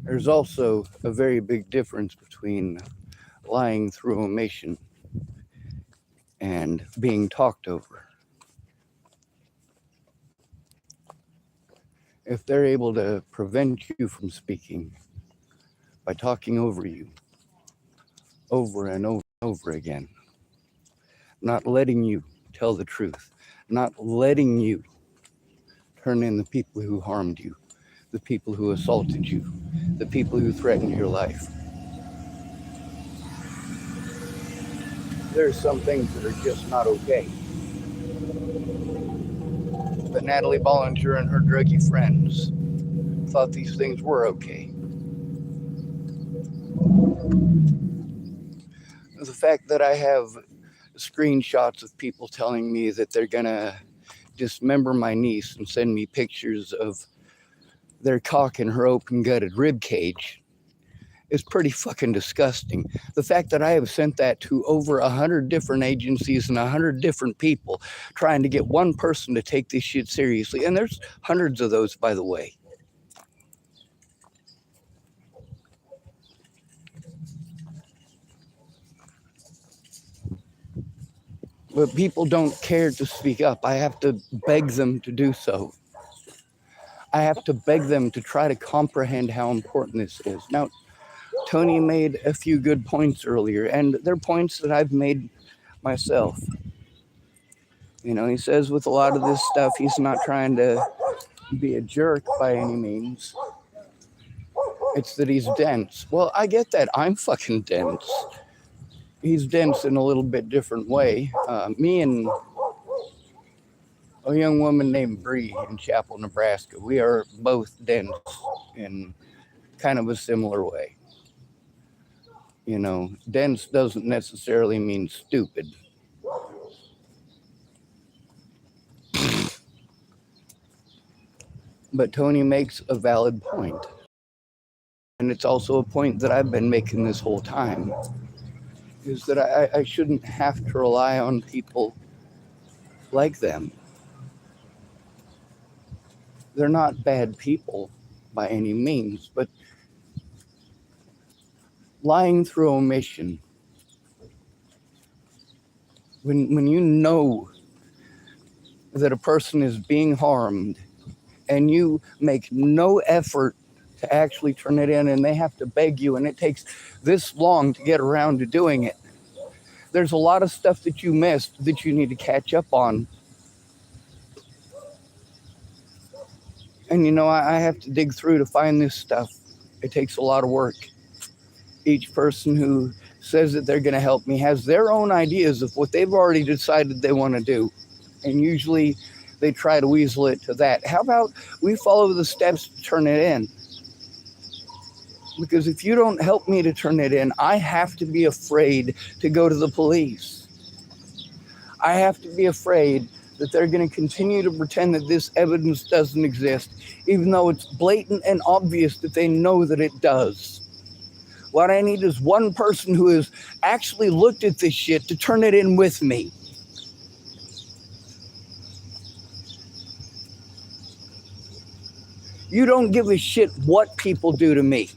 There's also a very big difference between lying through omission and being talked over. If they're able to prevent you from speaking by talking over you over and over and over again, not letting you tell the truth, not letting you turn in the people who harmed you, the people who assaulted you, the people who threatened your life. There's some things that are just not okay. But Natalie Bollinger and her druggy friends thought these things were okay. The fact that I have screenshots of people telling me that they're gonna dismember my niece and send me pictures of their cock in her open gutted rib cage is pretty fucking disgusting. The fact that I have sent that to over 100 different agencies and 100 different people trying to get one person to take this shit seriously, and there's hundreds of those, by the way. But people don't care to speak up. I have to beg them to do so. I have to beg them to try to comprehend how important this is. Now, Tony made a few good points earlier, and they're points that I've made myself. You know, he says with a lot of this stuff, he's not trying to be a jerk by any means. It's that he's dense. Well, I get that. I'm fucking dense. He's dense in a little bit different way. Me and a young woman named Bree in Chapel, Nebraska, we are both dense in kind of a similar way. You know, dense doesn't necessarily mean stupid. But Tony makes a valid point. And it's also a point that I've been making this whole time, is that I shouldn't have to rely on people like them. They're not bad people by any means, but lying through omission, when you know that a person is being harmed and you make no effort to actually turn it in, and they have to beg you, and it takes this long to get around to doing it, there's a lot of stuff that you missed that you need to catch up on. And you know, I have to dig through to find this stuff. It takes a lot of work. Each person who says that they're going to help me has their own ideas of what they've already decided they want to do. And usually they try to weasel it to that. How about we follow the steps to turn it in? Because if you don't help me to turn it in, I have to be afraid to go to the police. I have to be afraid that they're going to continue to pretend that this evidence doesn't exist, even though it's blatant and obvious that they know that it does. What I need is one person who has actually looked at this shit to turn it in with me. You don't give a shit what people do to me.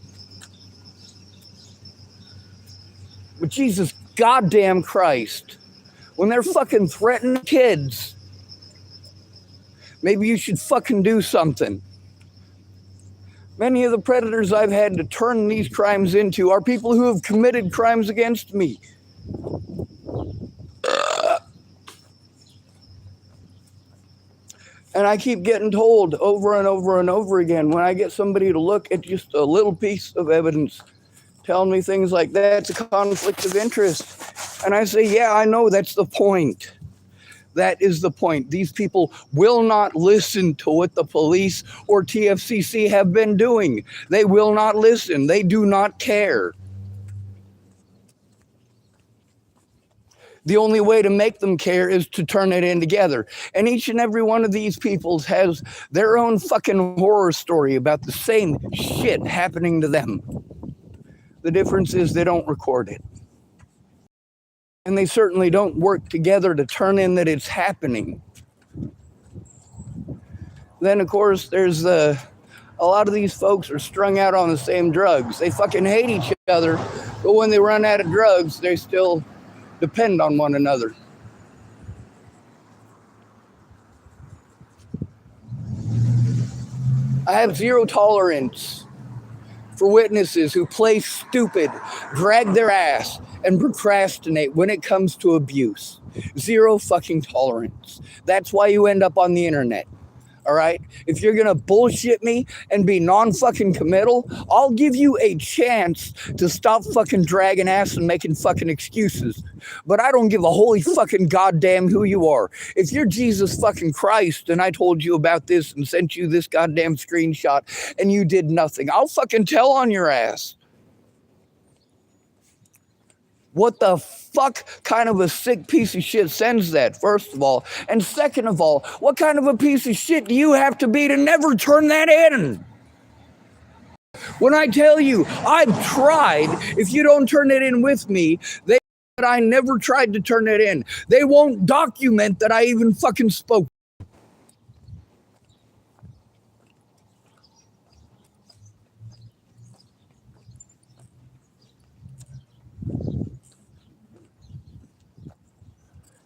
But Jesus goddamn Christ, when they're fucking threatening kids, maybe you should fucking do something. Many of the predators I've had to turn these crimes into are people who have committed crimes against me. And I keep getting told over and over and over again, when I get somebody to look at just a little piece of evidence, telling me things like that's a conflict of interest. And I say, yeah, I know, that's the point. That is the point. These people will not listen to what the police or TFCC have been doing. They will not listen. They do not care. The only way to make them care is to turn it in together. And each and every one of these people has their own fucking horror story about the same shit happening to them. The difference is they don't record it. And they certainly don't work together to turn in that it's happening. Then, of course, there's the A lot of these folks are strung out on the same drugs. They fucking hate each other, but when they run out of drugs, they still depend on one another. I have zero tolerance for witnesses who play stupid, drag their ass, and procrastinate when it comes to abuse. Zero fucking tolerance. That's why you end up on the internet. All right? If you're going to bullshit me and be non-fucking committal, I'll give you a chance to stop fucking dragging ass and making fucking excuses. But I don't give a holy fucking goddamn who you are. If you're Jesus fucking Christ and I told you about this and sent you this goddamn screenshot and you did nothing, I'll fucking tell on your ass. What the fuck kind of a sick piece of shit sends that, first of all? And second of all, what kind of a piece of shit do you have to be to never turn that in? When I tell you, I've tried, if you don't turn it in with me, they that I never tried to turn it in. They won't document that I even fucking spoke.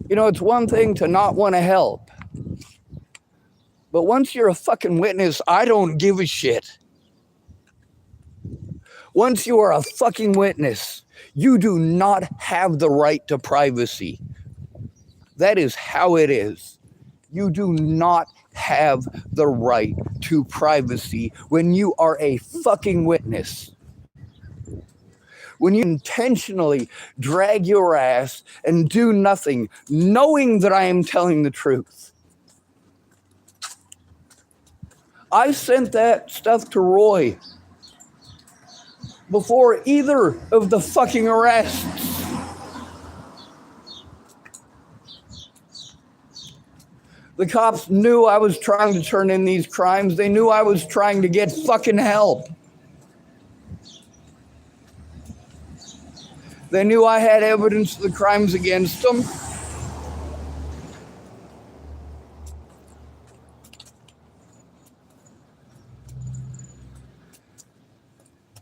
You know, it's one thing to not want to help. But once you're a fucking witness, I don't give a shit. Once you are a fucking witness, you do not have the right to privacy. That is how it is. You do not have the right to privacy when you are a fucking witness. When you intentionally drag your ass and do nothing, knowing that I am telling the truth. I sent that stuff to Roy before either of the fucking arrests. The cops knew I was trying to turn in these crimes. They knew I was trying to get fucking help. They knew I had evidence of the crimes against them.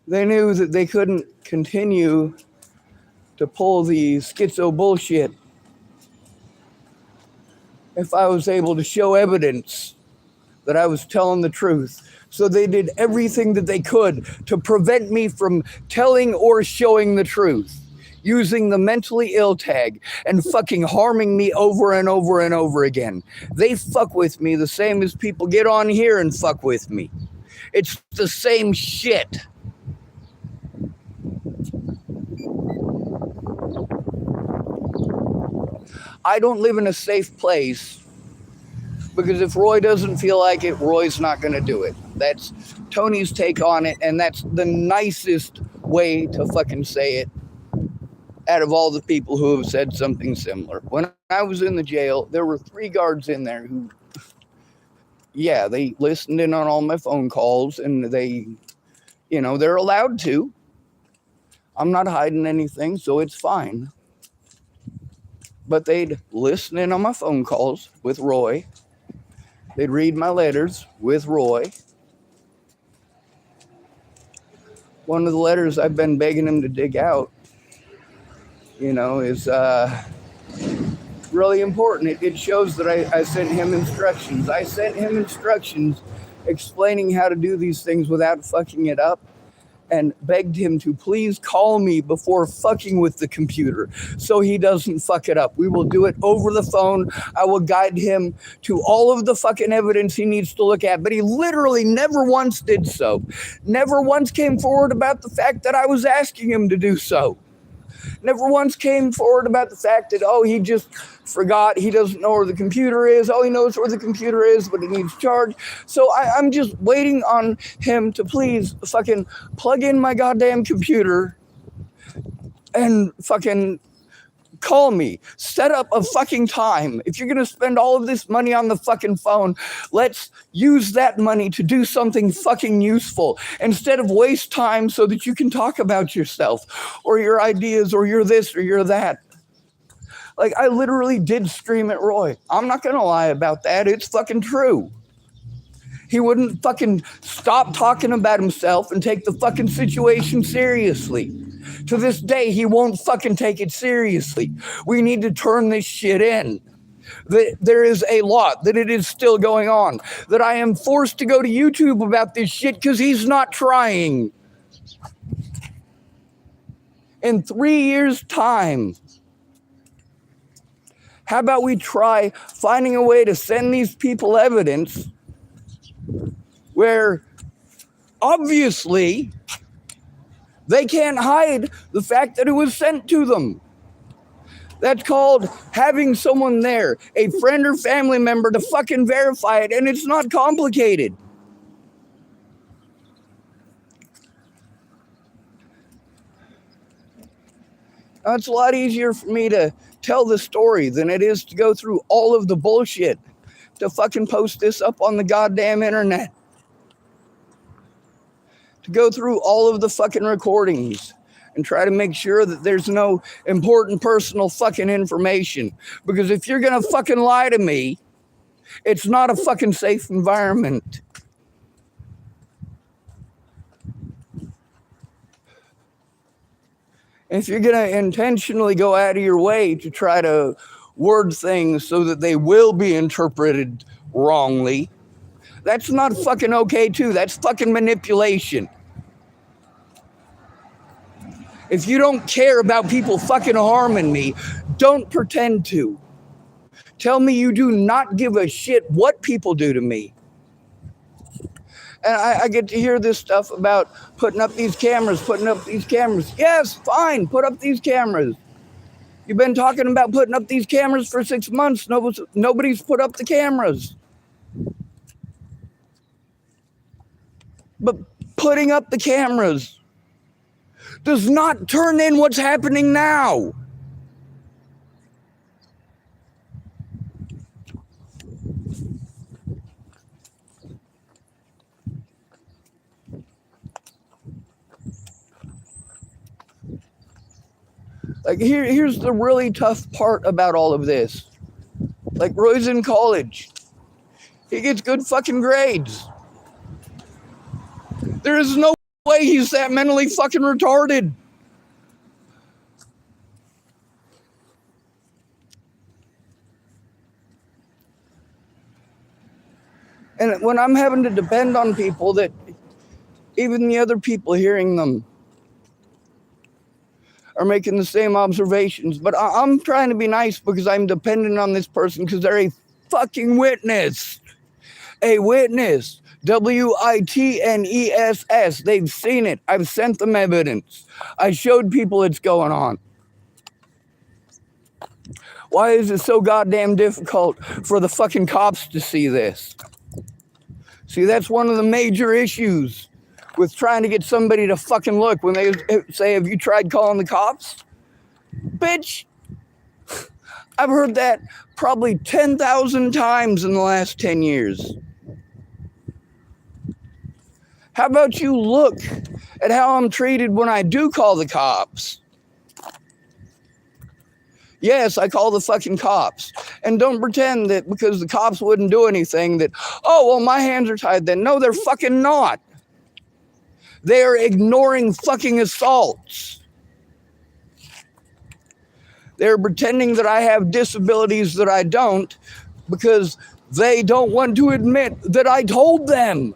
They knew that they couldn't continue to pull the schizo bullshit if I was able to show evidence that I was telling the truth. So they did everything that they could to prevent me from telling or showing the truth, using the mentally ill tag and fucking harming me over and over and over again. They fuck with me the same as people get on here and fuck with me. It's the same shit. I don't live in a safe place because if Roy doesn't feel like it, Roy's not going to do it. That's Tony's take on it, and that's the nicest way to fucking say it out of all the people who have said something similar. When I was in the jail, there were 3 guards in there who, yeah, they listened in on all my phone calls, and they, you know, they're allowed to. I'm not hiding anything, so it's fine. But they'd listen in on my phone calls with Roy. They'd read my letters with Roy. One of the letters I've been begging him to dig out, you know, is really important. It shows that I sent him instructions. I sent him instructions explaining how to do these things without fucking it up, and begged him to please call me before fucking with the computer so he doesn't fuck it up. We will do it over the phone. I will guide him to all of the fucking evidence he needs to look at, but he literally never once did so. Never once came forward about the fact that I was asking him to do so. Never once came forward about the fact that, oh, he just forgot, he doesn't know where the computer is. Oh, he knows where the computer is, but he needs charge. So I'm just waiting on him to please fucking plug in my goddamn computer and fucking call me. Set up a fucking time. If you're going to spend all of this money on the fucking phone, let's use that money to do something fucking useful instead of waste time so that you can talk about yourself or your ideas or you're this or you're that. Like, I literally did scream at Roy. I'm not going to lie about that. It's fucking true. He wouldn't fucking stop talking about himself and take the fucking situation seriously. To this day, he won't fucking take it seriously. We need to turn this shit in. That there is a lot, that it is still going on, that I am forced to go to YouTube about this shit because he's not trying. In 3 years' time, how about we try finding a way to send these people evidence where obviously they can't hide the fact that it was sent to them. That's called having someone there, a friend or family member, to fucking verify it, and it's not complicated. Now, it's a lot easier for me to tell the story than it is to go through all of the bullshit to fucking post this up on the goddamn internet. To go through all of the fucking recordings and try to make sure that there's no important personal fucking information. Because if you're gonna fucking lie to me, it's not a fucking safe environment. If you're gonna intentionally go out of your way to try to word things so that they will be interpreted wrongly, that's not fucking okay too. That's fucking manipulation. If you don't care about people fucking harming me, don't pretend to. Tell me you do not give a shit what people do to me. And I get to hear this stuff about putting up these cameras. Yes, fine, put up these cameras. You've been talking about putting up these cameras for 6 months. Nobody's put up the cameras. But putting up the cameras does not turn in what's happening now. Like here's the really tough part about all of this. Like Roy's in college. He gets good fucking grades. There is no way he's that mentally fucking retarded. And when I'm having to depend on people that even the other people hearing them are making the same observations, but I'm trying to be nice because I'm dependent on this person because they're a fucking witness. A witness. WITNESS. They've seen it. I've sent them evidence. I showed people it's going on. Why is it so goddamn difficult for the fucking cops to see this? See, that's one of the major issues with trying to get somebody to fucking look when they say, have you tried calling the cops? Bitch, I've heard that probably 10,000 times in the last 10 years. How about you look at how I'm treated when I do call the cops? Yes, I call the fucking cops. And don't pretend that because the cops wouldn't do anything that, oh, well, my hands are tied then. No, they're fucking not. They are ignoring fucking assaults. They're pretending that I have disabilities that I don't because they don't want to admit that I told them.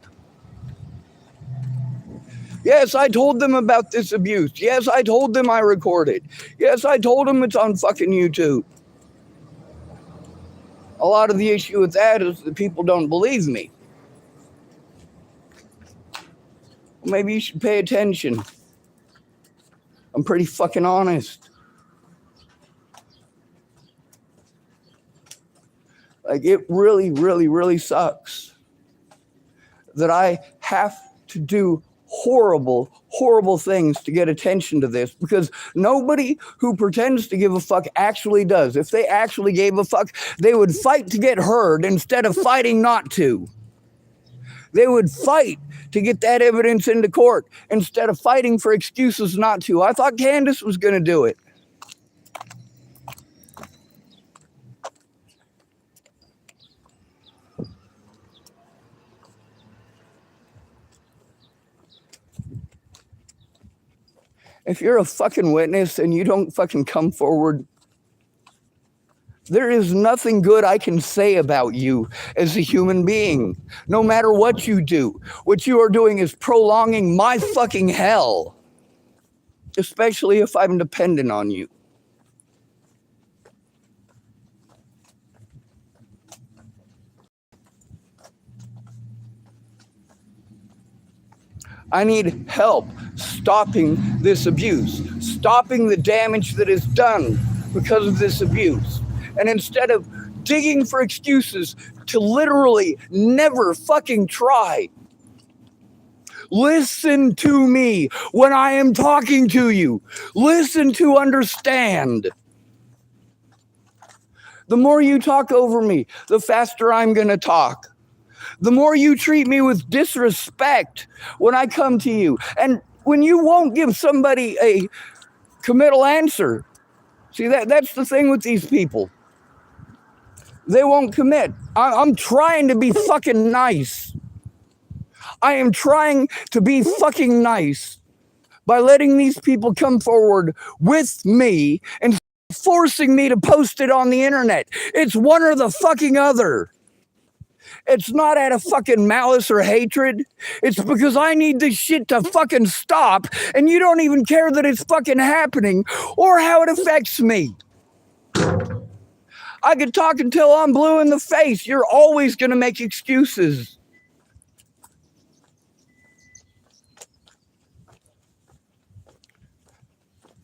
Yes, I told them about this abuse. Yes, I told them I recorded. Yes, I told them it's on fucking YouTube. A lot of the issue with that is that people don't believe me. Maybe you should pay attention. I'm pretty fucking honest. Like, it really, really, really sucks that I have to do horrible, horrible things to get attention to this because nobody who pretends to give a fuck actually does. If they actually gave a fuck, they would fight to get heard instead of fighting not to. They would fight to get that evidence into court instead of fighting for excuses not to. I thought Candace was going to do it. If you're a fucking witness and you don't fucking come forward, there is nothing good I can say about you as a human being. No matter what you do, what you are doing is prolonging my fucking hell, especially if I'm dependent on you. I need help stopping this abuse, stopping the damage that is done because of this abuse. And instead of digging for excuses to literally never fucking try, listen to me when I am talking to you. Listen to understand. The more you talk over me, the faster I'm going to talk. The more you treat me with disrespect when I come to you, and when you won't give somebody a committal answer. See, that's the thing with these people. They won't commit. I'm trying to be fucking nice. I am trying to be fucking nice by letting these people come forward with me and forcing me to post it on the internet. It's one or the fucking other. It's not out of fucking malice or hatred. It's because I need this shit to fucking stop, and you don't even care that it's fucking happening or how it affects me. I could talk until I'm blue in the face. You're always going to make excuses.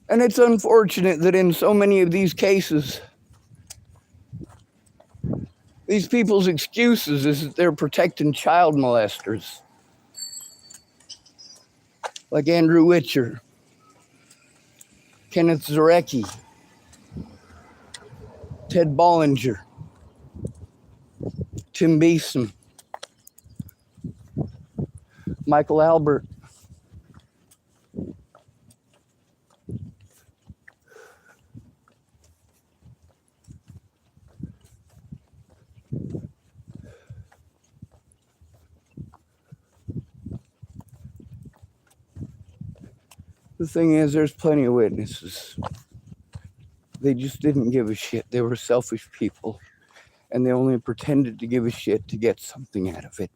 And it's unfortunate that in so many of these cases, these people's excuses is that they're protecting child molesters. Like Andrew Witcher, Kenneth Zarecki, Ted Bollinger, Tim Beeson, Michael Albert. The thing is, there's plenty of witnesses. They just didn't give a shit. They were selfish people, and they only pretended to give a shit to get something out of it.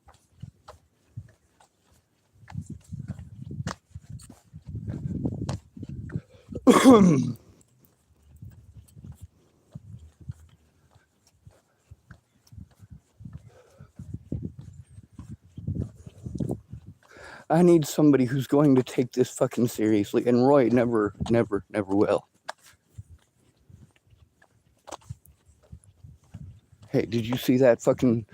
I need somebody who's going to take this fucking seriously, and Roy never will. Hey, did you see that fucking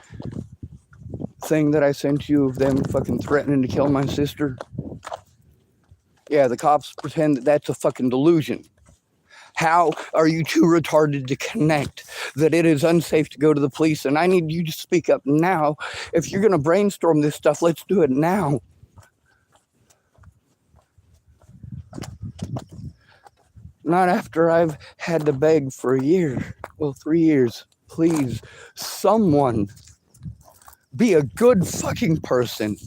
thing that I sent you of them fucking threatening to kill my sister? Yeah, the cops pretend that that's a fucking delusion. How are you too retarded to connect that it is unsafe to go to the police? And I need you to speak up now. If you're going to brainstorm this stuff, let's do it now. Not after I've had to beg for a year. Well, 3 years. Please, someone be a good fucking person.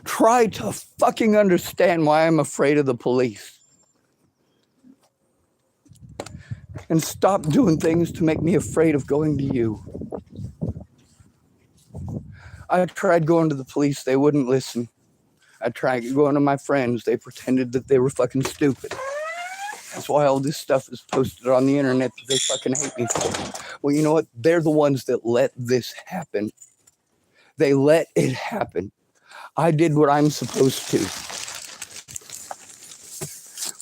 Try to fucking understand why I'm afraid of the police. And stop doing things to make me afraid of going to you. I tried going to the police. They wouldn't listen. I tried going to my friends. They pretended that they were fucking stupid. That's why all this stuff is posted on the internet that they fucking hate me for. Well, you know what? They're the ones that let this happen. They let it happen. I did what I'm supposed to.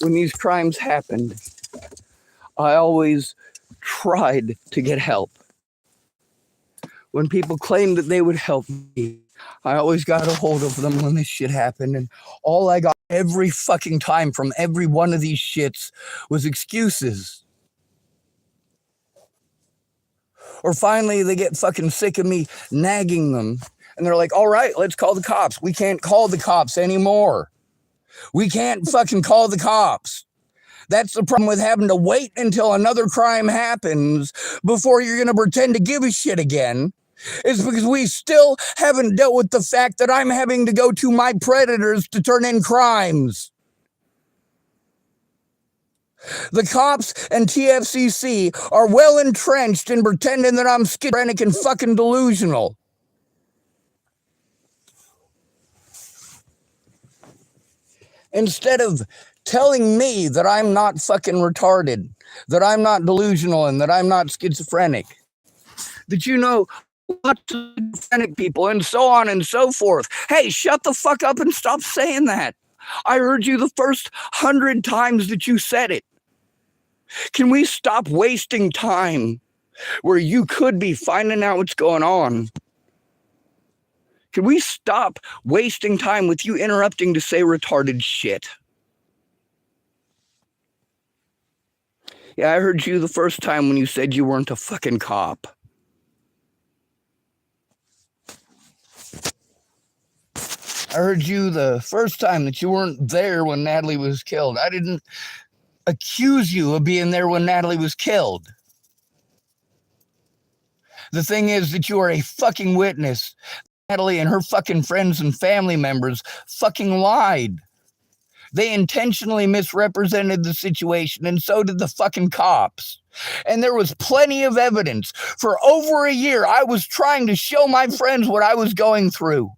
When these crimes happened, I always tried to get help. When people claimed that they would help me, I always got a hold of them when this shit happened, and all I got every fucking time from every one of these shits was excuses. Or finally, they get fucking sick of me nagging them, and they're like, all right, let's call the cops. We can't call the cops anymore. We can't fucking call the cops. That's the problem with having to wait until another crime happens before you're going to pretend to give a shit again. is because we still haven't dealt with the fact that I'm having to go to my predators to turn in crimes. The cops and TFCC are well entrenched in pretending that I'm schizophrenic and fucking delusional. Instead of telling me that I'm not fucking retarded, that I'm not delusional, and that I'm not schizophrenic. That you know lots of schizophrenic people and so on and so forth. Hey, shut the fuck up and stop saying that. I heard you the first 100 times that you said it. Can we stop wasting time where you could be finding out what's going on? Can we stop wasting time with you interrupting to say retarded shit? Yeah, I heard you the first time when you said you weren't a fucking cop. I heard you the first time that you weren't there when Natalie was killed. I didn't accuse you of being there when Natalie was killed. The thing is that you are a fucking witness. Natalie and her fucking friends and family members fucking lied. They intentionally misrepresented the situation, and so did the fucking cops. And there was plenty of evidence. For over a year, I was trying to show my friends what I was going through.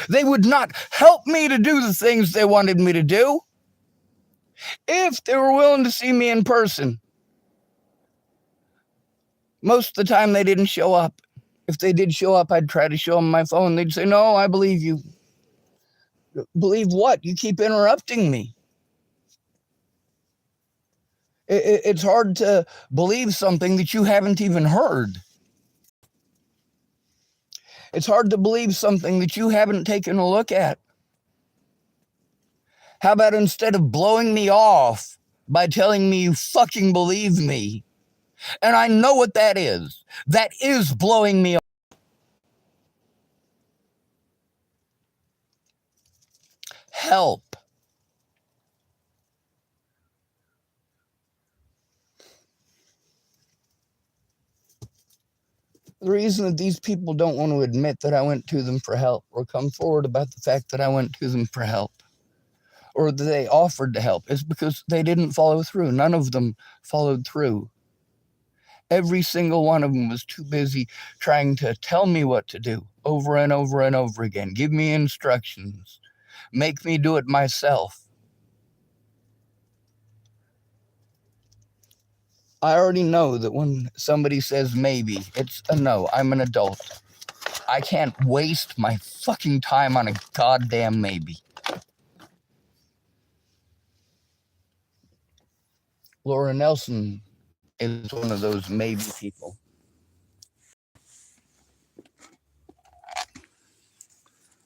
They would not help me to do the things they wanted me to do if they were willing to see me in person. Most of the time, they didn't show up. If they did show up, I'd try to show them my phone. They'd say, no, I believe you. Believe what? You keep interrupting me. It's hard to believe something that you haven't even heard. It's hard to believe something that you haven't taken a look at. How about instead of blowing me off by telling me you fucking believe me, and I know what that is blowing me off. Help. The reason that these people don't want to admit that I went to them for help or come forward about the fact that I went to them for help or that they offered to help is because they didn't follow through. None of them followed through. Every single one of them was too busy trying to tell me what to do over and over and over again, give me instructions, make me do it myself. I already know that when somebody says maybe, it's a no. I'm an adult. I can't waste my fucking time on a goddamn maybe. Laura Nelson is one of those maybe people.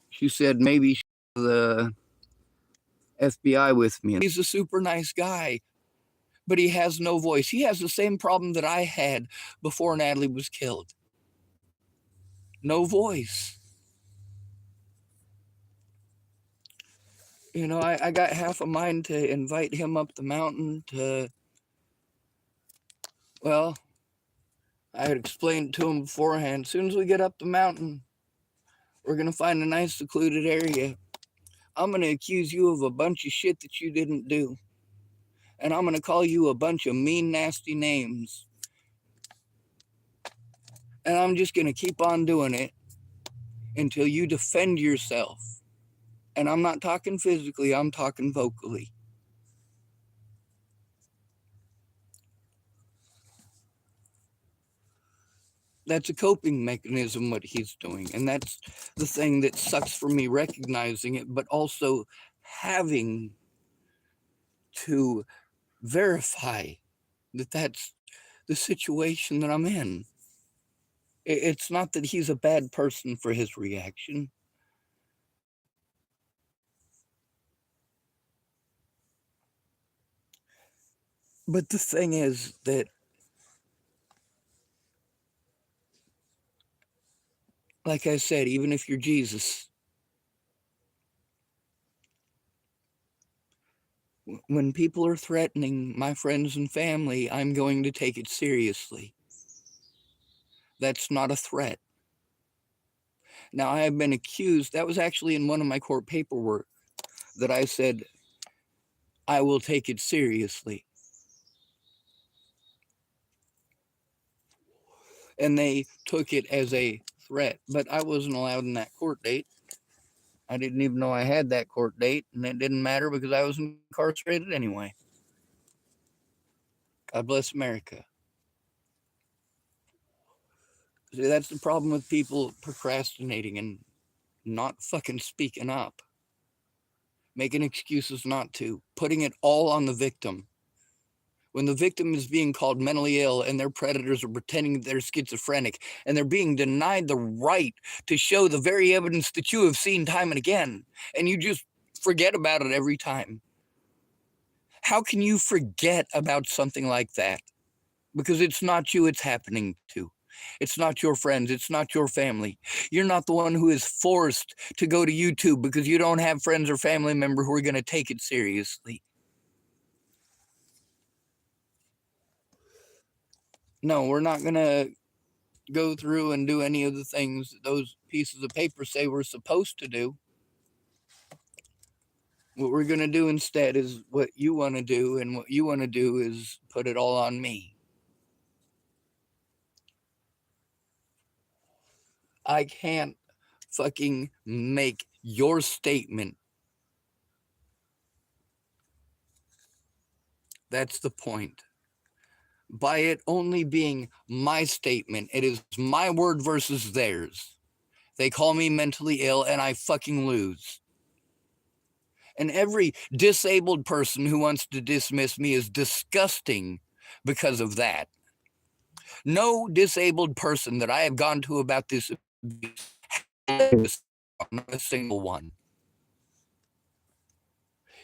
She said maybe the FBI with me. He's a super nice guy, but he has no voice. He has the same problem that I had before Natalie was killed. No voice. You know, I got half a mind to invite him up the mountain to, well, I had explained to him beforehand. As soon as we get up the mountain, we're going to find a nice secluded area. I'm going to accuse you of a bunch of shit that you didn't do. And I'm going to call you a bunch of mean, nasty names. And I'm just going to keep on doing it until you defend yourself. And I'm not talking physically, I'm talking vocally. That's a coping mechanism, what he's doing. And that's the thing that sucks for me, recognizing it, but also having to verify that that's the situation that I'm in. It's not that he's a bad person for his reaction. But the thing is that, like I said, even if you're Jesus, when people are threatening my friends and family, I'm going to take it seriously. That's not a threat. Now, I have been accused, that was actually in one of my court paperwork, that I said, I will take it seriously. And they took it as a threat, but I wasn't allowed in that court date. I didn't even know I had that court date, and it didn't matter because I was incarcerated anyway. God bless America. See, that's the problem with people procrastinating and not fucking speaking up, making excuses not to, putting it all on the victim. When the victim is being called mentally ill and their predators are pretending they're schizophrenic and they're being denied the right to show the very evidence that you have seen time and again, and you just forget about it every time. How can you forget about something like that? Because it's not you it's happening to. It's not your friends. It's not your family. You're not the one who is forced to go to YouTube because you don't have friends or family member who are going to take it seriously. No, we're not going to go through and do any of the things that those pieces of paper say we're supposed to do. What we're going to do instead is what you want to do, and what you want to do is put it all on me. I can't fucking make your statement. That's the point. By it only being my statement, it is my word versus theirs. They call me mentally ill and I fucking lose. And every disabled person who wants to dismiss me is disgusting because of that. No disabled person that I have gone to about this, not a single one.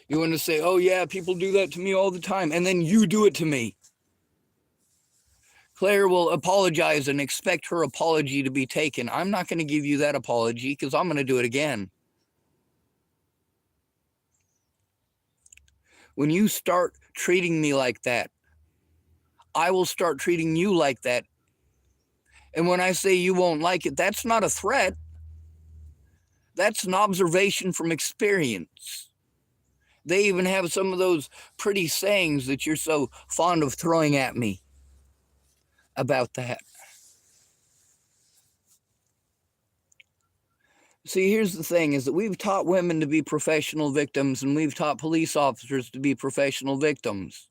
You want to say, oh yeah, people do that to me all the time, and then you do it to me. Claire will apologize and expect her apology to be taken. I'm not going to give you that apology because I'm going to do it again. When you start treating me like that, I will start treating you like that. And when I say you won't like it, that's not a threat. That's an observation from experience. They even have some of those pretty sayings that you're so fond of throwing at me about that. See, here's the thing, is that we've taught women to be professional victims and we've taught police officers to be professional victims.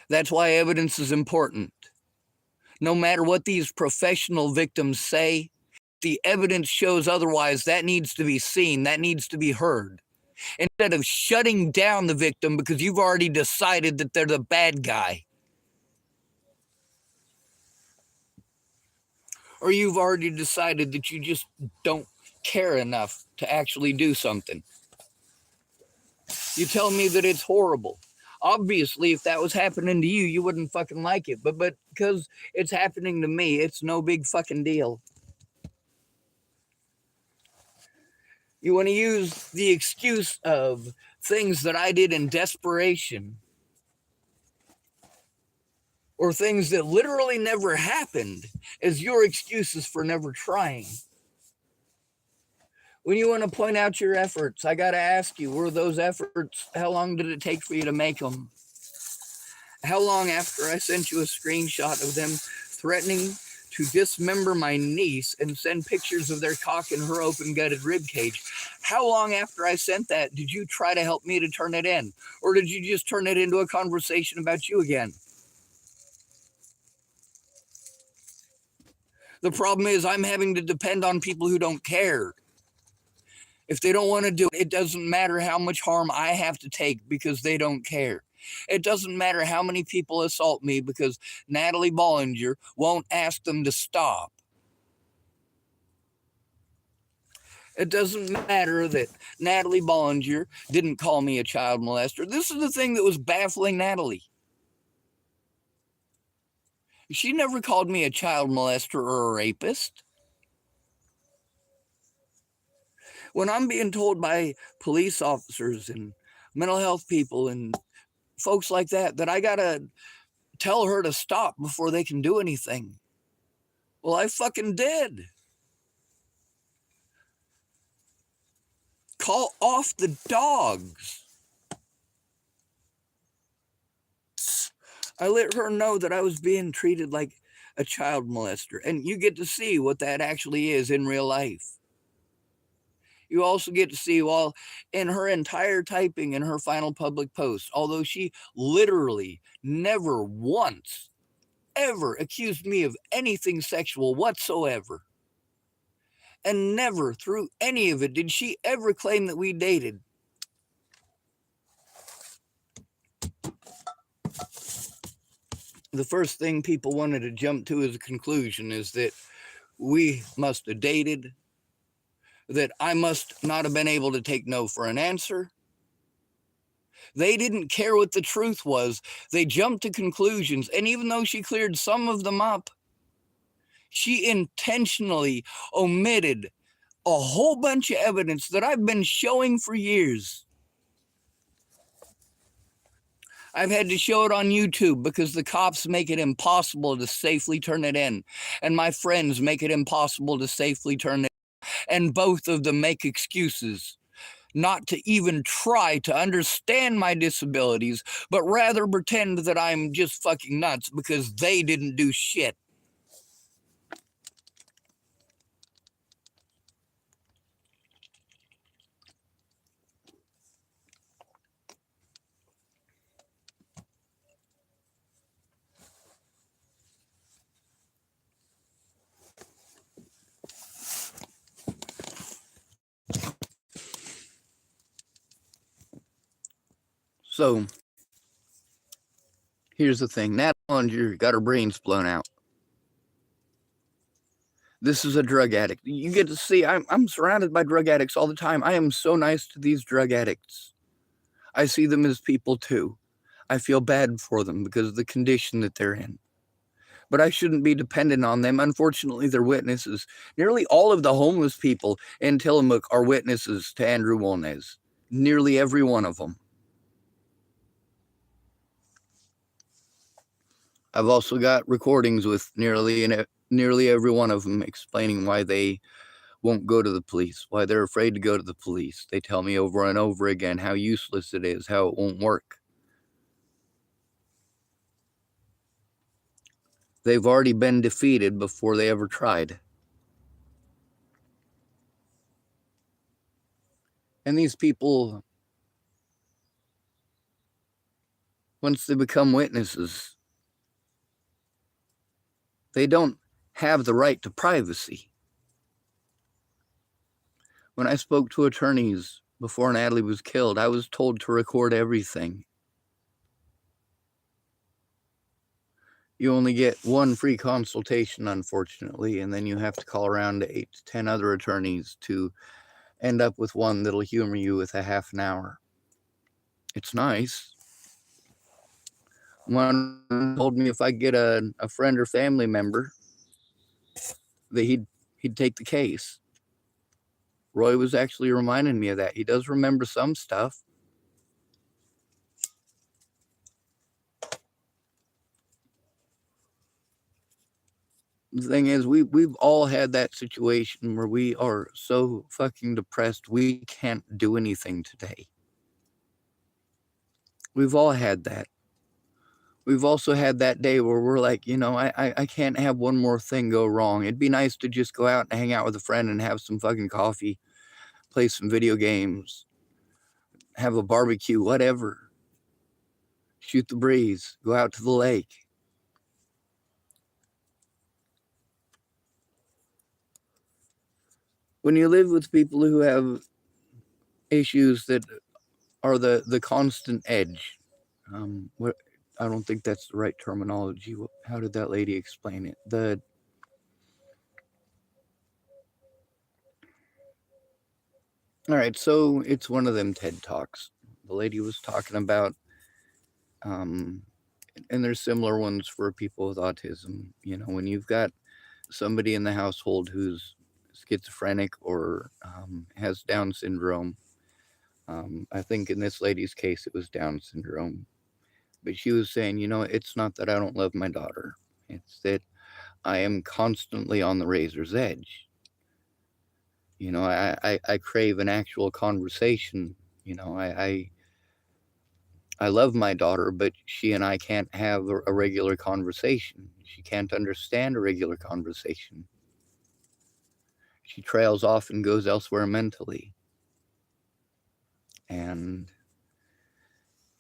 That's why evidence is important. No matter what these professional victims say, the evidence shows otherwise, that needs to be seen, that needs to be heard. Instead of shutting down the victim because you've already decided that they're the bad guy. Or you've already decided that you just don't care enough to actually do something. You tell me that it's horrible. Obviously, if that was happening to you, you wouldn't fucking like it. But because it's happening to me, it's no big fucking deal. You want to use the excuse of things that I did in desperation, or things that literally never happened, as your excuses for never trying. When you want to point out your efforts, I got to ask you, were those efforts, how long did it take for you to make them? How long after I sent you a screenshot of them threatening to dismember my niece and send pictures of their cock and her open gutted rib cage, how long after I sent that did you try to help me to turn it in? Or did you just turn it into a conversation about you again? The problem is I'm having to depend on people who don't care. If they don't want to do it, it doesn't matter how much harm I have to take because they don't care. It doesn't matter how many people assault me because Natalie Bollinger won't ask them to stop. It doesn't matter that Natalie Bollinger didn't call me a child molester. This is the thing that was baffling Natalie. She never called me a child molester or a rapist. When I'm being told by police officers and mental health people and folks like that I gotta tell her to stop before they can do anything. Well, I fucking did. Call off the dogs. I let her know that I was being treated like a child molester. And you get to see what that actually is in real life. You also get to see, well, in her entire typing in her final public post, although she literally never once ever accused me of anything sexual whatsoever, and never through any of it did she ever claim that we dated. The first thing people wanted to jump to as a conclusion is that we must have dated, that I must not have been able to take no for an answer. They didn't care what the truth was. They jumped to conclusions. And even though she cleared some of them up, she intentionally omitted a whole bunch of evidence that I've been showing for years. I've had to show it on YouTube because the cops make it impossible to safely turn it in. And my friends make it impossible to safely turn it in. And both of them make excuses not to even try to understand my disabilities, but rather pretend that I'm just fucking nuts because they didn't do shit. So here's the thing. Nat Hollinger got her brains blown out. This is a drug addict. You get to see, I'm surrounded by drug addicts all the time. I am so nice to these drug addicts. I see them as people too. I feel bad for them because of the condition that they're in. But I shouldn't be dependent on them. Unfortunately, they're witnesses. Nearly all of the homeless people in Tillamook are witnesses to Andrew Wolnez. Nearly every one of them. I've also got recordings with nearly every one of them explaining why they won't go to the police, why they're afraid to go to the police. They tell me over and over again how useless it is, how it won't work. They've already been defeated before they ever tried. And these people, once they become witnesses, they don't have the right to privacy. When I spoke to attorneys before Natalie was killed, I was told to record everything. You only get one free consultation, unfortunately, and then you have to call around to 8 to 10 other attorneys to end up with one that'll humor you with a half an hour. It's nice. One told me if I get a friend or family member that he'd take the case. Roy was actually reminding me of that. He does remember some stuff. The thing is, we've all had that situation where we are so fucking depressed we can't do anything today. We've all had that. We've also had that day where we're like, you know, I can't have one more thing go wrong. It'd be nice to just go out and hang out with a friend and have some fucking coffee, play some video games, have a barbecue, whatever. Shoot the breeze, go out to the lake. When you live with people who have issues that are the constant edge, what I don't think that's the right terminology. How did that lady explain it? All right, so it's one of them TED Talks. The lady was talking about, and there's similar ones for people with autism. You know, when you've got somebody in the household who's schizophrenic or has Down syndrome. I think in this lady's case, it was Down syndrome. But she was saying, it's not that I don't love my daughter. It's that I am constantly on the razor's edge. I crave an actual conversation. I love my daughter, but she and I can't have a regular conversation. She can't understand a regular conversation. She trails off and goes elsewhere mentally. And,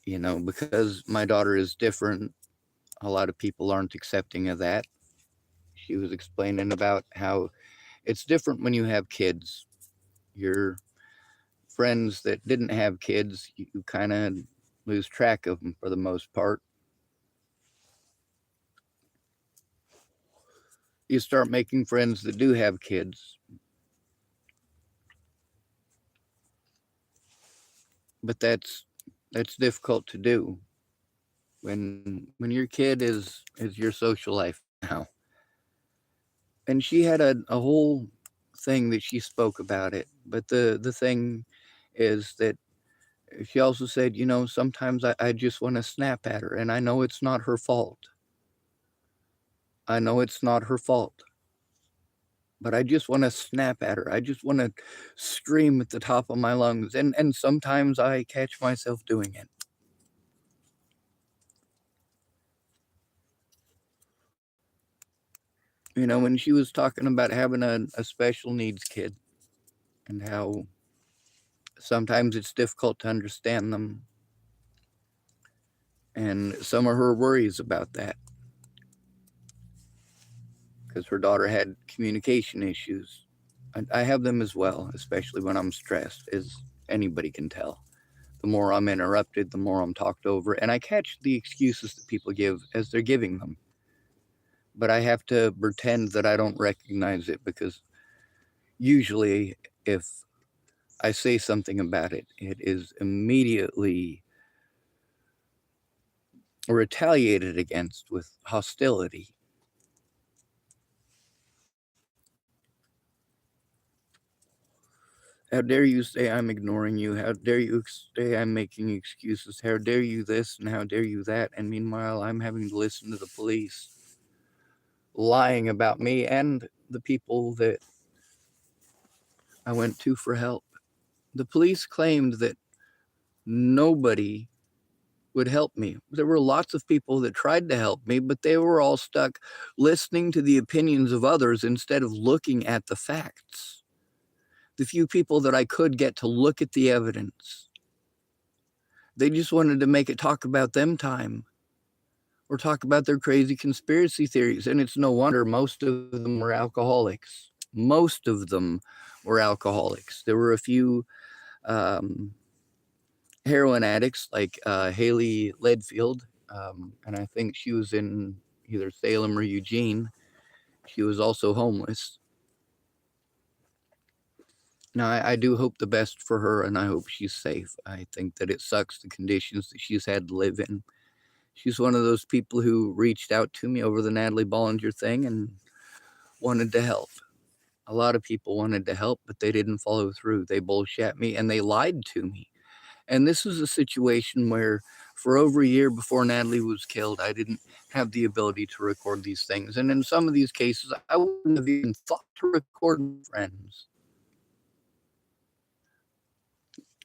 because my daughter is different, a lot of people aren't accepting of that. She was explaining about how it's different when you have kids. Your friends that didn't have kids, you kind of lose track of them for the most part. You start making friends that do have kids. But that's difficult to do when your kid is your social life now. And she had a whole thing that she spoke about it. But the thing is that she also said, sometimes I just want to snap at her, and I know it's not her fault. I know it's not her fault. But I just want to snap at her. I just want to scream at the top of my lungs. And sometimes I catch myself doing it. When she was talking about having a special needs kid and how sometimes it's difficult to understand them, and some of her worries about that because her daughter had communication issues. I have them as well, especially when I'm stressed, as anybody can tell. The more I'm interrupted, the more I'm talked over, and I catch the excuses that people give as they're giving them. But I have to pretend that I don't recognize it, because usually if I say something about it, it is immediately retaliated against with hostility. How dare you say I'm ignoring you? How dare you say I'm making excuses? How dare you this and how dare you that? And meanwhile, I'm having to listen to the police lying about me and the people that I went to for help. The police claimed that nobody would help me. There were lots of people that tried to help me, but they were all stuck listening to the opinions of others instead of looking at the facts. The few people that I could get to look at the evidence, they just wanted to make it talk about them time or talk about their crazy conspiracy theories. And it's no wonder most of them were alcoholics. Most of them were alcoholics. There were a few heroin addicts like Haley Ledfield, and I think she was in either Salem or Eugene. She was also homeless. Now, I do hope the best for her, and I hope she's safe. I think that it sucks, the conditions that she's had to live in. She's one of those people who reached out to me over the Natalie Bollinger thing and wanted to help. A lot of people wanted to help, but they didn't follow through. They bullshit me, and they lied to me. And this was a situation where for over a year before Natalie was killed, I didn't have the ability to record these things. And in some of these cases, I wouldn't have even thought to record friends.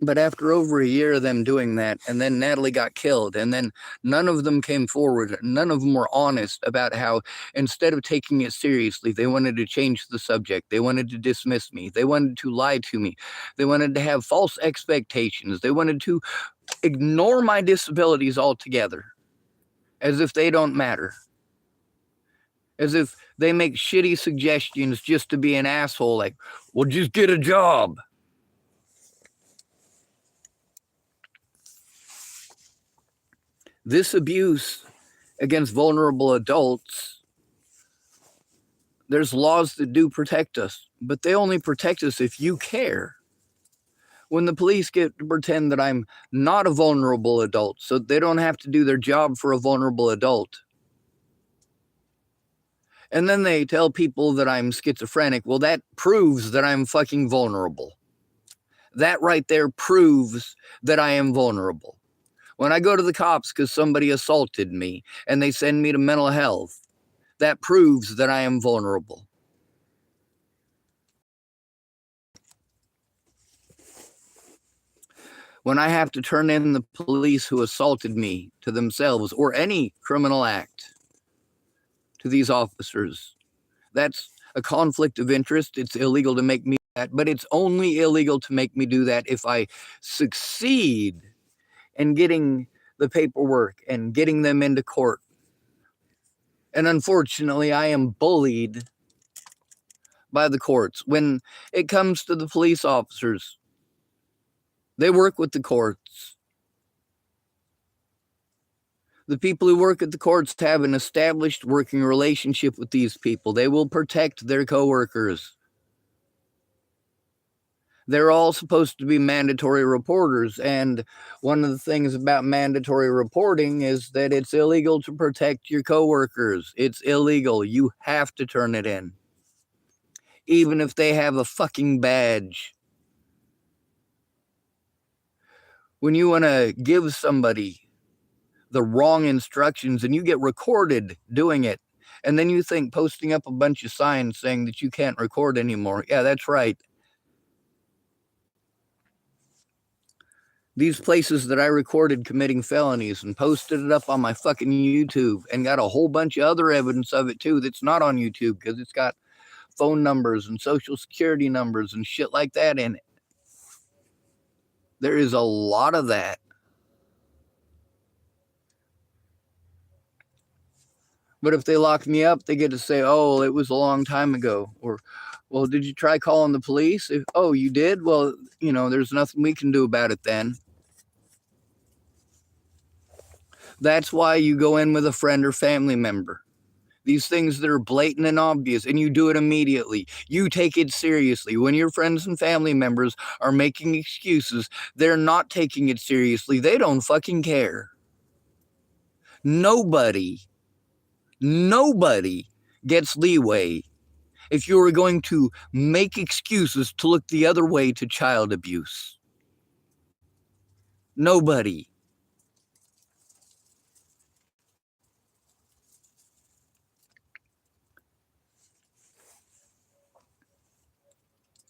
But after over a year of them doing that, and then Natalie got killed, and then none of them came forward. None of them were honest about how instead of taking it seriously, they wanted to change the subject. They wanted to dismiss me. They wanted to lie to me. They wanted to have false expectations. They wanted to ignore my disabilities altogether, as if they don't matter. As if they make shitty suggestions just to be an asshole, like, well, just get a job. This abuse against vulnerable adults, there's laws that do protect us, but they only protect us if you care. When the police get to pretend that I'm not a vulnerable adult, so they don't have to do their job for a vulnerable adult. And then they tell people that I'm schizophrenic. Well, that proves that I'm fucking vulnerable. That right there proves that I am vulnerable. When I go to the cops because somebody assaulted me and they send me to mental health, that proves that I am vulnerable. When I have to turn in the police who assaulted me to themselves or any criminal act to these officers, that's a conflict of interest. It's illegal to make me do that, but it's only illegal to make me do that if I succeed in getting the paperwork and getting them into court. And unfortunately, I am bullied by the courts. When it comes to the police officers, they work with the courts. The people who work at the courts have an established working relationship with these people. They will protect their coworkers. They're all supposed to be mandatory reporters, and one of the things about mandatory reporting is that it's illegal to protect your coworkers. It's illegal. You have to turn it in, even if they have a fucking badge. When you want to give somebody the wrong instructions and you get recorded doing it, and then you think posting up a bunch of signs saying that you can't record anymore. Yeah, that's right. These places that I recorded committing felonies and posted it up on my fucking YouTube and got a whole bunch of other evidence of it too that's not on YouTube because it's got phone numbers and social security numbers and shit like that in it. There is a lot of that. But if they lock me up, they get to say, oh, it was a long time ago. Or, well, did you try calling the police? Oh, you did? Well, there's nothing we can do about it then. That's why you go in with a friend or family member. These things that are blatant and obvious, and you do it immediately. You take it seriously. When your friends and family members are making excuses, they're not taking it seriously. They don't fucking care. Nobody gets leeway if you are going to make excuses to look the other way to child abuse. Nobody.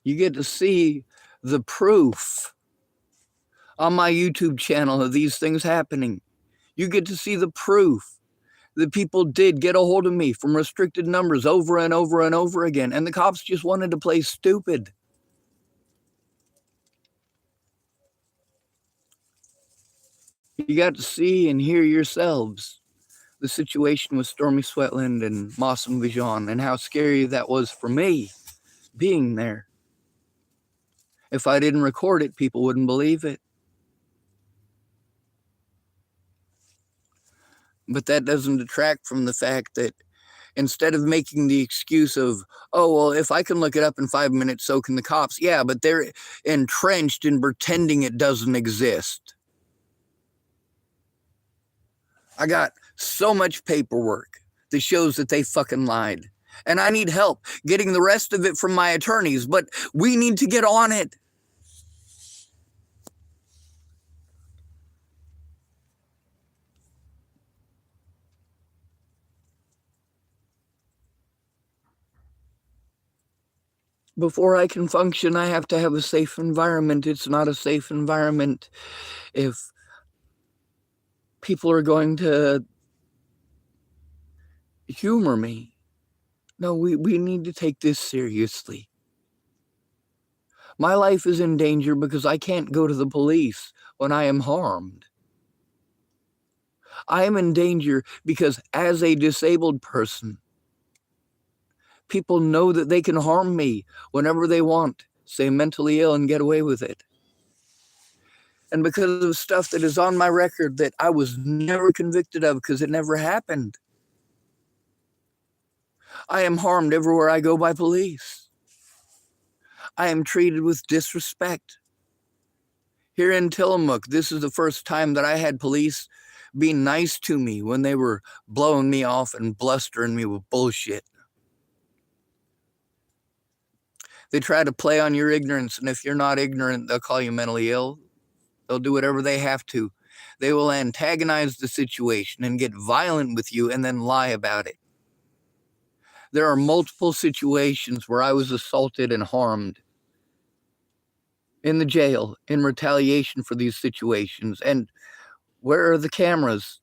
You get to see the proof on my YouTube channel of these things happening. You get to see the proof that people did get a hold of me from restricted numbers over and over and over again, and the cops just wanted to play stupid. You got to see and hear yourselves the situation with Stormy Sweatland and Massimo Vision and how scary that was for me being there. If I didn't record it, people wouldn't believe it. But that doesn't detract from the fact that instead of making the excuse of, oh, well, if I can look it up in 5 minutes, so can the cops. Yeah, but they're entrenched in pretending it doesn't exist. I got so much paperwork that shows that they fucking lied. And I need help getting the rest of it from my attorneys, but we need to get on it. Before I can function, I have to have a safe environment. It's not a safe environment if people are going to humor me. No, we need to take this seriously. My life is in danger because I can't go to the police when I am harmed. I am in danger because as a disabled person, people know that they can harm me whenever they want, say mentally ill, and get away with it. And because of stuff that is on my record that I was never convicted of because it never happened, I am harmed everywhere I go by police. I am treated with disrespect. Here in Tillamook, this is the first time that I had police be nice to me when they were blowing me off and blustering me with bullshit. They try to play on your ignorance, and if you're not ignorant, they'll call you mentally ill. They'll do whatever they have to. They will antagonize the situation and get violent with you and then lie about it. There are multiple situations where I was assaulted and harmed in the jail in retaliation for these situations. And where are the cameras?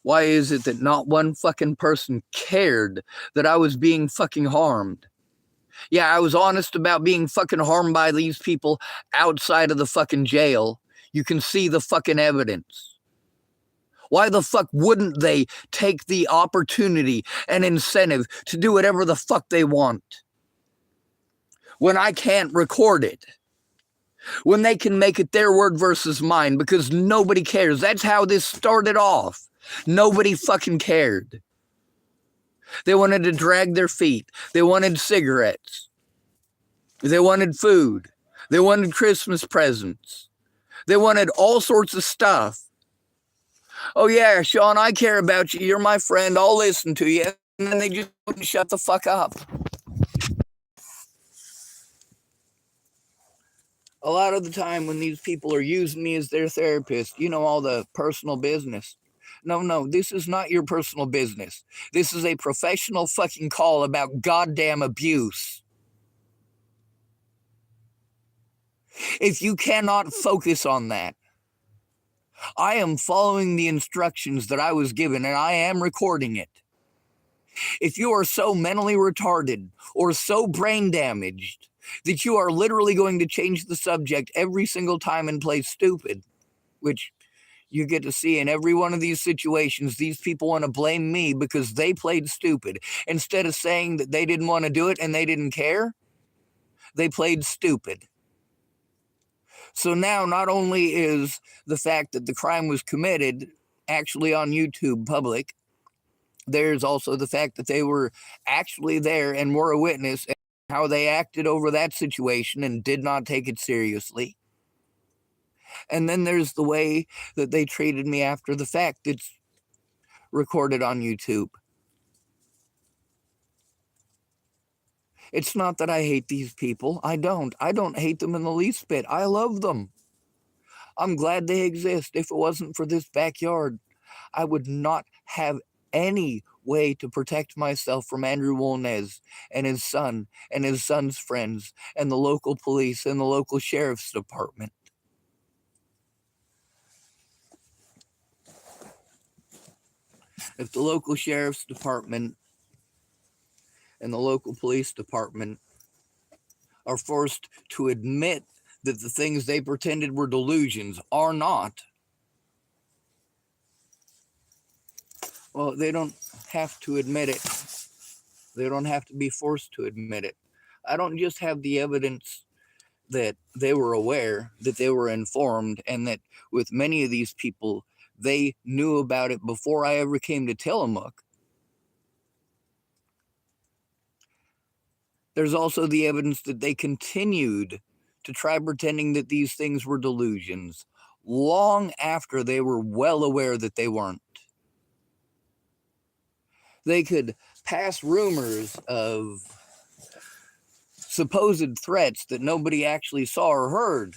Why is it that not one fucking person cared that I was being fucking harmed? Yeah, I was honest about being fucking harmed by these people outside of the fucking jail. You can see the fucking evidence. Why the fuck wouldn't they take the opportunity and incentive to do whatever the fuck they want when I can't record it? When they can make it their word versus mine because nobody cares. That's how this started off. Nobody fucking cared. They wanted to drag their feet. They wanted cigarettes. They wanted food. They wanted Christmas presents. They wanted all sorts of stuff. Oh yeah, Sean, I care about you. You're my friend. I'll listen to you. And then they just wouldn't shut the fuck up. A lot of the time when these people are using me as their therapist, you know, all the personal business. No, this is not your personal business. This is a professional fucking call about goddamn abuse. If you cannot focus on that, I am following the instructions that I was given and I am recording it. If you are so mentally retarded or so brain damaged that you are literally going to change the subject every single time and play stupid, which you get to see in every one of these situations, these people want to blame me because they played stupid. Instead of saying that they didn't want to do it and they didn't care, they played stupid. So now not only is the fact that the crime was committed actually on YouTube public, there's also the fact that they were actually there and were a witness and how they acted over that situation and did not take it seriously. And then there's the way that they treated me after the fact. It's recorded on YouTube. It's not that I hate these people. I don't hate them in the least bit. I love them. I'm glad they exist. If it wasn't for this backyard, I would not have any way to protect myself from Andrew Wolnez and his son and his son's friends and the local police and the local sheriff's department. If the local sheriff's department and the local police department are forced to admit that the things they pretended were delusions are not, well, they don't have to admit it. They don't have to be forced to admit it. I don't just have the evidence that they were aware, that they were informed, and that with many of these people, they knew about it before I ever came to Tillamook. There's also the evidence that they continued to try pretending that these things were delusions long after they were well aware that they weren't. They could pass rumors of supposed threats that nobody actually saw or heard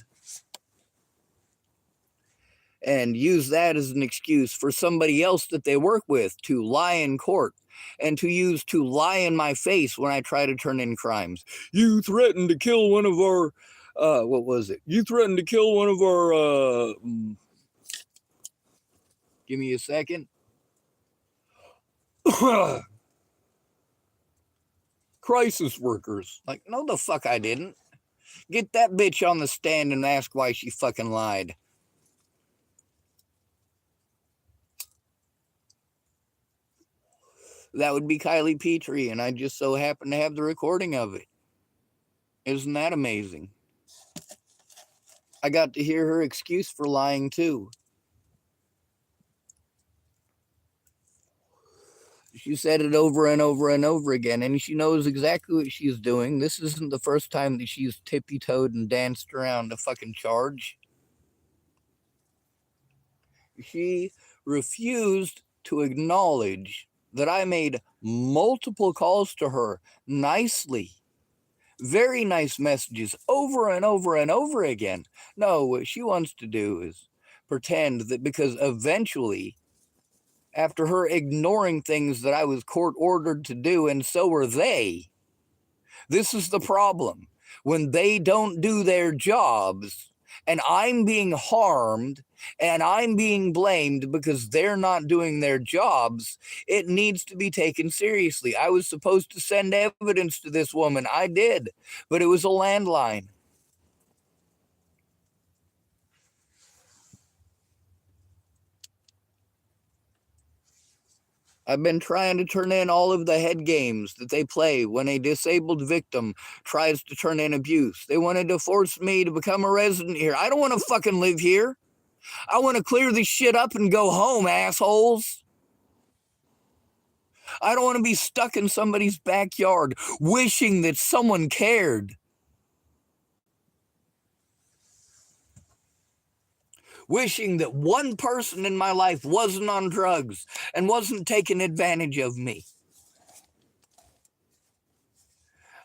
and use that as an excuse for somebody else that they work with to lie in court and to lie in my face when I try to turn in crimes. You threatened to kill one of our, what was it? You threatened to kill one of our, give me a second. Crisis workers. Like, no the fuck I didn't. Get that bitch on the stand and ask why she fucking lied. That would be Kylie Petrie, and I just so happen to have the recording of it. Isn't that amazing? I got to hear her excuse for lying too. She said it over and over and over again, and she knows exactly what she's doing. This isn't the first time that she's tippy-toed and danced around a fucking charge. She refused to acknowledge that I made multiple calls to her nicely, Very nice messages over and over and over again. No, what she wants to do is pretend that because eventually, after her ignoring things that I was court ordered to do, and so were they, this is the problem. When they don't do their jobs and I'm being harmed and I'm being blamed because they're not doing their jobs, it needs to be taken seriously. I was supposed to send evidence to this woman. I did, but it was a landline. I've been trying to turn in all of the head games that they play when a disabled victim tries to turn in abuse. They wanted to force me to become a resident here. I don't want to fucking live here. I want to clear this shit up and go home, assholes. I don't want to be stuck in somebody's backyard wishing that someone cared. Wishing that one person in my life wasn't on drugs and wasn't taking advantage of me.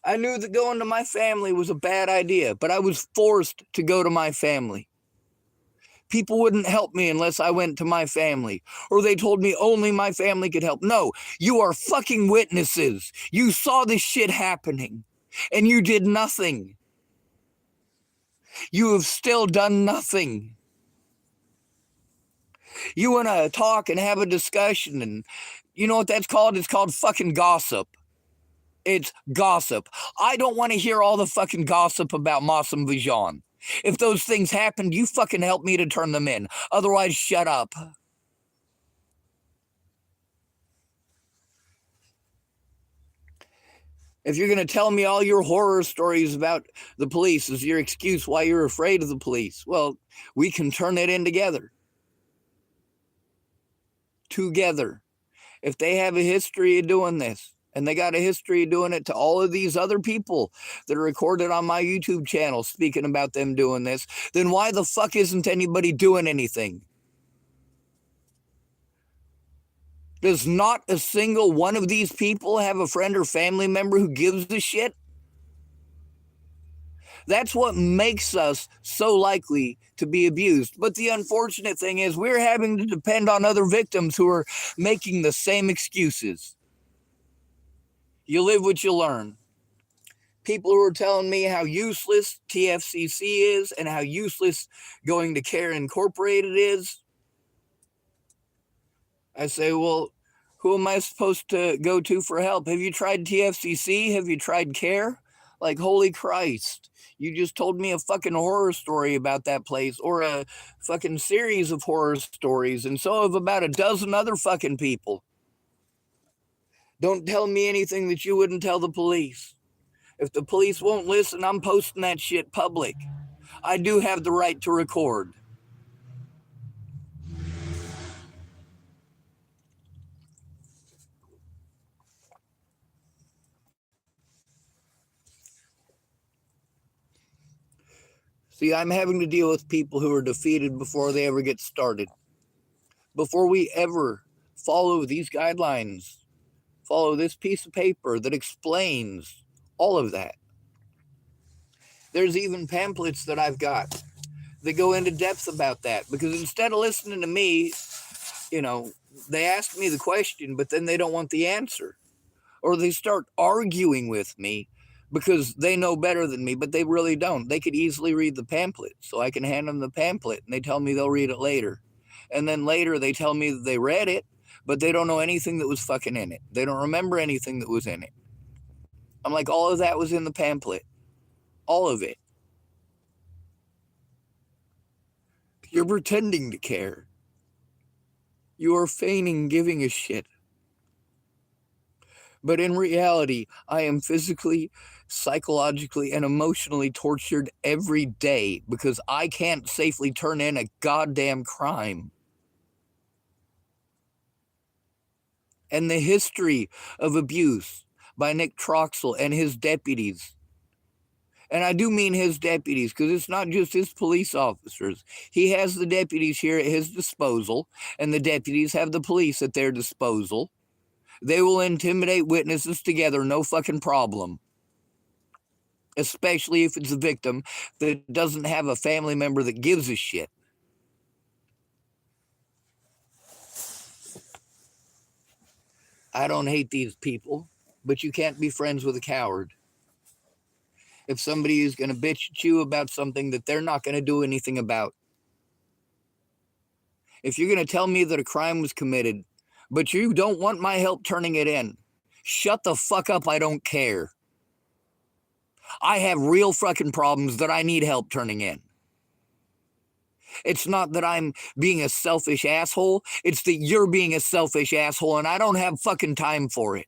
I knew that going to my family was a bad idea, but I was forced to go to my family. People wouldn't help me unless I went to my family, or they told me only my family could help. No, you are fucking witnesses. You saw this shit happening, and you did nothing. You have still done nothing. You want to talk and have a discussion, and you know what that's called? It's called fucking gossip. It's gossip. I don't want to hear all the fucking gossip about Massam Vajan. If those things happened, you fucking help me to turn them in. Otherwise, shut up. If you're going to tell me all your horror stories about the police as your excuse why you're afraid of the police, well, we can turn it in together. Together. If they have a history of doing this, and they got a history of doing it to all of these other people that are recorded on my YouTube channel speaking about them doing this, then why the fuck isn't anybody doing anything? Does not a single one of these people have a friend or family member who gives a shit? That's what makes us so likely to be abused. But the unfortunate thing is we're having to depend on other victims who are making the same excuses. You live what you learn. People who are telling me how useless TFCC is and how useless going to CARE Incorporated is. I say, well, who am I supposed to go to for help? Have you tried TFCC? Have you tried CARE? Like, holy Christ. You just told me a fucking horror story about that place, or a fucking series of horror stories, and so have about a dozen other fucking people. Don't tell me anything that you wouldn't tell the police. If the police won't listen, I'm posting that shit public. I do have the right to record. See, I'm having to deal with people who are defeated before they ever get started. Before we ever follow these guidelines, follow this piece of paper that explains all of that. There's even pamphlets that I've got that go into depth about that, because instead of listening to me, they ask me the question, but then they don't want the answer. Or they start arguing with me because they know better than me, but they really don't. They could easily read the pamphlet, so I can hand them the pamphlet, and they tell me they'll read it later. And then later they tell me that they read it, but they don't know anything that was fucking in it. They don't remember anything that was in it. I'm like, all of that was in the pamphlet. All of it. You're pretending to care. You are feigning giving a shit. But in reality, I am physically, psychologically, and emotionally tortured every day because I can't safely turn in a goddamn crime. And the history of abuse by Nick Troxel and his deputies. And I do mean his deputies, because it's not just his police officers. He has the deputies here at his disposal, and the deputies have the police at their disposal. They will intimidate witnesses together, no fucking problem. especially if it's a victim that doesn't have a family member that gives a shit. I don't hate these people, but you can't be friends with a coward. If somebody is going to bitch at you about something that they're not going to do anything about, if you're going to tell me that a crime was committed, but you don't want my help turning it in, shut the fuck up. I don't care. I have real fucking problems that I need help turning in. It's not that I'm being a selfish asshole. It's that you're being a selfish asshole and I don't have fucking time for it.